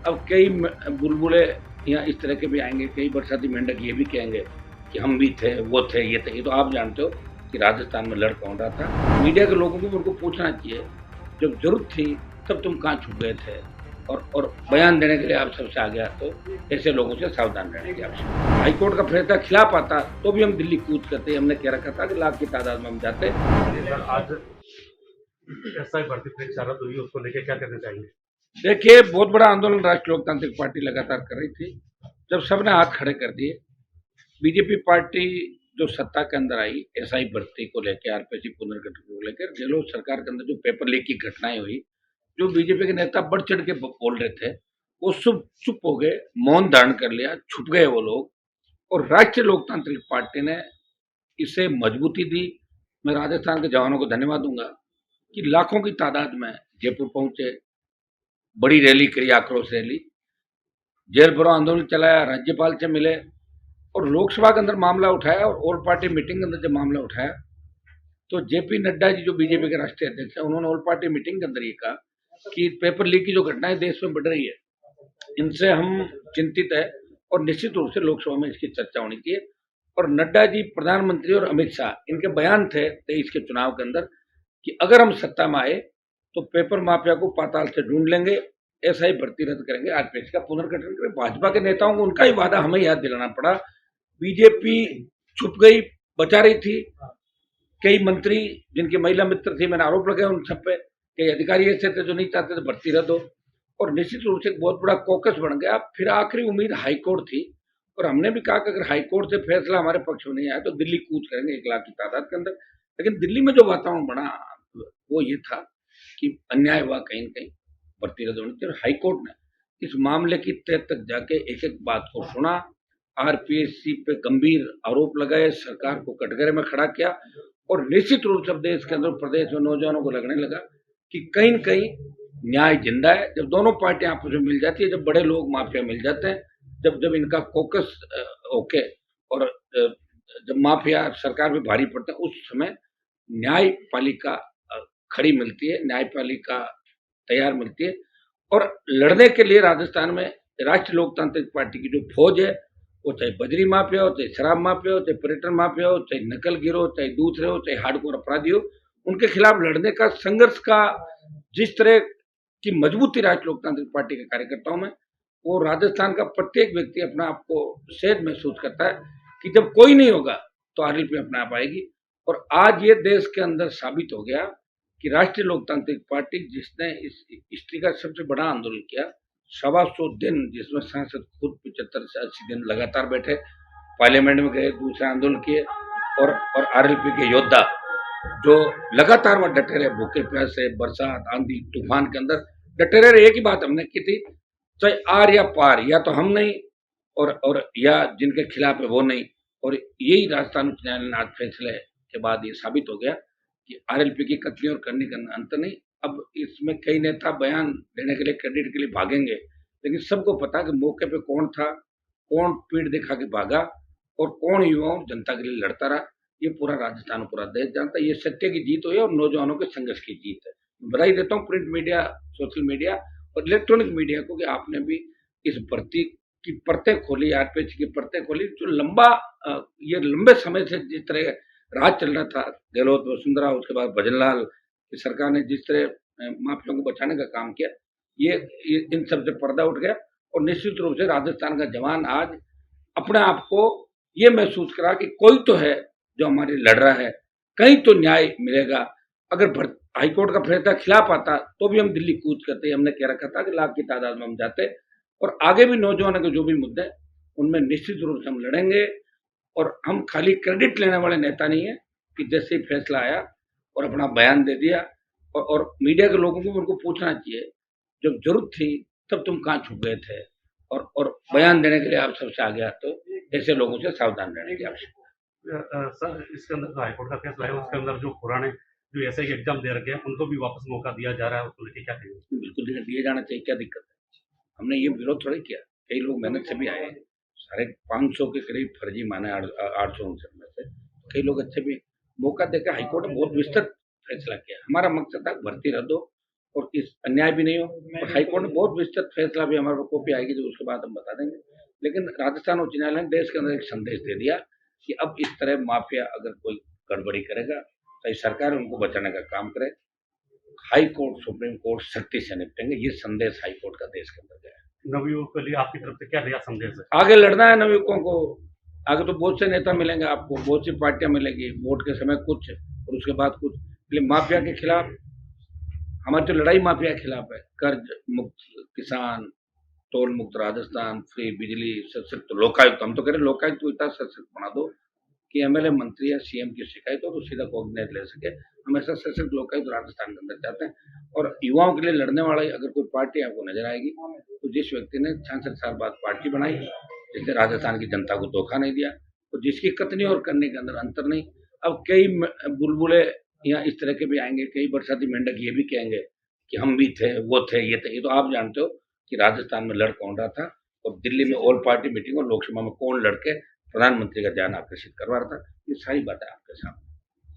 अब कई बुलबुले या इस तरह के भी आएंगे, कई बरसाती मेंढक ये भी कहेंगे कि हम भी थे, वो थे, ये थे। ये तो आप जानते हो कि राजस्थान में लड़ कौन रहा था। मीडिया के लोगों को उनको पूछना चाहिए, जब जरूरत थी तब तुम कहाँ छुप गए थे, और बयान देने के लिए आप सबसे आ गया, तो ऐसे लोगों से सावधान रहने की आवश्यकता है। हाईकोर्ट का फैसला खिलाफ आता तो भी हम दिल्ली कूच करते। हमने कह रखा था कि लाख की तादाद में हम जाते। आज एसआई भर्ती परीक्षा रद्द हुई, उसको लेके क्या कहना चाहिए? देखिए, बहुत बड़ा आंदोलन राष्ट्रीय लोकतांत्रिक पार्टी लगातार कर रही थी। जब सबने हाथ खड़े कर दिए, बीजेपी पार्टी जो सत्ता के अंदर आई, एसआई भर्ती को लेकर, आरपीसी पुनर्गठन को लेकर, गहलोत सरकार के अंदर जो पेपर लीक की घटनाएं हुई, जो बीजेपी के नेता बढ़ चढ़ के बोल रहे थे, वो सब चुप हो गए, मौन धारण कर लिया, छुप गए वो लोग। और राष्ट्रीय लोकतांत्रिक पार्टी ने इसे मजबूती दी। मैं राजस्थान के जवानों को धन्यवाद दूंगा कि लाखों की तादाद में जयपुर पहुंचे, बड़ी रैली करी, आक्रोश रैली, जेल भरो आंदोलन चलाया, राज्यपाल से मिले, और लोकसभा के अंदर मामला उठाया, और ऑल पार्टी मीटिंग के अंदर जब मामला उठाया, तो जेपी नड्डा जी जो बीजेपी के राष्ट्रीय अध्यक्ष है, उन्होंने ऑल पार्टी मीटिंग के अंदर ये कहा कि पेपर लीक की जो घटनाएं देश में बढ़ रही है, इनसे हम चिंतित है, और निश्चित रूप से लोकसभा में इसकी चर्चा होनी चाहिए। और नड्डा जी, प्रधानमंत्री और अमित शाह, इनके बयान थे 23 के चुनाव के अंदर कि अगर हम सत्ता में आए तो पेपर माफिया को पाताल से ढूंढ लेंगे, एसआई भर्ती रद्द करेंगे, आरपीएस का पुनर्गठन करेंगे। भाजपा के नेताओं को उनका ही वादा हमें याद दिलाना पड़ा। बीजेपी छुप गई, बचा रही थी। कई मंत्री जिनके महिला मित्र थे, मैंने आरोप लगाया उन सब पे। कई अधिकारी ऐसे थे जो नहीं चाहते थे भर्ती रद्द हो, और निश्चित रूप से एक बहुत बड़ा कॉकस बन गया। फिर आखिरी उम्मीद हाईकोर्ट थी, और हमने भी कहा कि अगर हाईकोर्ट से फैसला हमारे पक्ष में नहीं आया तो दिल्ली कूच करेंगे 1 लाख की तादाद के अंदर। लेकिन दिल्ली में जो वातावरण बना, वो ये था कि अन्याय हुआ, कहीं न कहीं भर्ती रद्द होनी चाहिए। और हाईकोर्ट ने इस मामले की तह तक जाके एक एक बात को सुना, आरपीएससी पे गंभीर आरोप लगाए, सरकार को कटघरे में खड़ा किया, और निश्चित रूप से देश के अंदर, प्रदेश में नौजवानों को लगने लगा कि कहीं न कहीं न्याय जिंदा है। जब दोनों पार्टियां आपस में मिल जाती है, जब बड़े लोग माफिया मिल जाते हैं, जब जब इनका कोकस होके, और जब माफिया सरकार पे भारी पड़ता है, उस समय न्यायपालिका खड़ी मिलती है, न्यायपालिका तैयार मिलती है। और लड़ने के लिए राजस्थान में राष्ट्रीय लोकतांत्रिक पार्टी की जो फौज है, वो चाहे बजरी माफिया हो, चाहे शराब माफिया हो, चाहे पर्यटन माफिया हो, चाहे नकल गिरोह हो, चाहे दूसरे हो, चाहे हार्डकोर अपराधी हो, उनके खिलाफ लड़ने का, संघर्ष का जिस तरह की मजबूती राष्ट्रीय लोकतांत्रिक पार्टी के कार्यकर्ताओं में, वो राजस्थान का प्रत्येक व्यक्ति अपने आप को सहज महसूस करता है कि जब कोई नहीं होगा तो आरएलपी अपने आप आएगी। और आज ये देश के अंदर साबित हो गया कि राष्ट्रीय लोकतांत्रिक पार्टी, जिसने इस हिस्ट्री का सबसे बड़ा आंदोलन किया, 125 दिन, जिसमें सांसद खुद 75 से 80 दिन लगातार बैठे, पार्लियामेंट में गए, दूसरे आंदोलन किए, और आरएलपी के योद्धा जो लगातार वह डटे रहे, भूखे प्यासे, बरसात, आंधी, तूफान के अंदर डटे रहे। एक ही बात हमने की थी, चाहे आर या पार, या तो हम नहीं, और या जिनके खिलाफ है वो नहीं। और यही राजस्थान उच्च न्यायालय ने आज फैसले के बाद ये साबित हो गया कि आरएलपी की कथनी और करनी का अंत नहीं। अब इसमें कई नेता बयान देने के लिए, क्रेडिट के लिए भागेंगे, लेकिन सबको पता कि मौके पे कौन था, कौन पीठ दिखा के भागा, और कौन युवाओं जनता के लिए लड़ता रहा। ये पूरा राजस्थान, पूरा देश जानता है। ये सत्य की जीत हुई है, और नौजवानों के संघर्ष की जीत है। बधाई देता हूँ प्रिंट मीडिया, सोशल मीडिया और इलेक्ट्रॉनिक मीडिया को कि आपने भी इस भर्ती की परतें खोली, आरपीएच की परतें खोली, जो ये लंबे समय से जिस तरह राज चल रहा था, गहलोत, वसुंधरा, उसके बाद भजनलाल की सरकार ने जिस तरह माफियाओं को बचाने का काम किया, ये इन सब से पर्दा उठ गया। और निश्चित रूप से राजस्थान का जवान आज अपने आप को ये महसूस करा कि कोई तो है जो हमारे लड़ रहा है, कहीं तो न्याय मिलेगा। अगर हाईकोर्ट का फैसला खिलाफ आता तो भी हम दिल्ली कूच करते। हमने कह रखा था कि लाख की तादाद में हम जाते, और आगे भी नौजवानों के जो भी मुद्दे हैं, उनमें निश्चित रूप से हम लड़ेंगे। और हम खाली क्रेडिट लेने वाले नेता नहीं है कि जैसे ही फैसला आया और अपना बयान दे दिया, और मीडिया के लोगों को उनको पूछना चाहिए, जब जरूरत थी तब तुम कहाँ छुप गए थे, और बयान देने के लिए आप सबसे आ गया, तो ऐसे लोगों से सावधान रहने की आवश्यकता है। सर, इसके अंदर जो हाईकोर्ट का फैसला है, उसके अंदर जो पुराने जो एसआई के एग्जाम दे रखे हैं, उनको भी वापस मौका दिया जा रहा है, उसको लेके क्या कहेंगे? बिल्कुल दिए जाना चाहिए, क्या दिक्कत है? हमने ये विरोध थोड़ी किया। कई लोग मेहनत से भी आए हैं, साढ़े 500 के करीब फर्जी माने, 859 में से कई लोग अच्छे भी। मौका देकर हाईकोर्ट ने बहुत विस्तृत फैसला किया। हमारा मकसद था भर्ती रद्द हो, और इस अन्याय भी नहीं हो। और हाईकोर्ट ने बहुत विस्तृत फैसला भी हमारे पास कॉपी आएगी तो उसके बाद हम बता देंगे। लेकिन राजस्थान उच्च न्यायालय ने देश के अंदर एक संदेश दे दिया कि अब इस तरह माफिया अगर कोई गड़बड़ी करेगा तो सरकार उनको बचाने का काम करे। हाई कोर्ट सुप्रीम कोर्ट सख्ती से निपटेंगे, ये संदेश हाई कोर्ट का देश के अंदर गया है। नवयुवकों के लिए आपकी तरफ से क्या नया संदेश है? आगे लड़ना है नवयुवकों को। आगे तो बहुत से नेता मिलेंगे आपको, बहुत सी पार्टियां मिलेगी, वोट के समय कुछ और उसके बाद कुछ। इसलिए माफिया के खिलाफ हमारी तो लड़ाई माफिया के खिलाफ है। कर्ज मुक्त किसान, टोल मुक्त राजस्थान, फ्री बिजली, सशक्त लोकायुक्त। हम तो कह रहे लोकायुक्त को इतना सशक्त बना दो कि एमएलए मंत्री या सीएम की शिकायत हो तो सीधा कोऑर्डिनेट ले सके। हम ऐसा सशक्त लोकायुक्त राजस्थान के अंदर चाहते हैं। और युवाओं के लिए लड़ने वाला अगर कोई पार्टी आपको नजर आएगी तो जिस व्यक्ति ने 66 साल बाद पार्टी बनाई, जिसने राजस्थान की जनता को धोखा नहीं दिया, तो जिसकी कथनी और करने के अंदर अंतर नहीं। अब कई बुलबुले या इस तरह के भी आएंगे, कई बरसाती मेंढक ये भी कहेंगे कि हम भी थे, वो थे, ये थे। ये तो आप जानते हो कि राजस्थान में लड़ कौन रहा था और दिल्ली में ऑल पार्टी मीटिंग और लोकसभा में कौन लड़के प्रधानमंत्री का ध्यान आकर्षित करवा रहा था। ये सारी बातें आपके सामने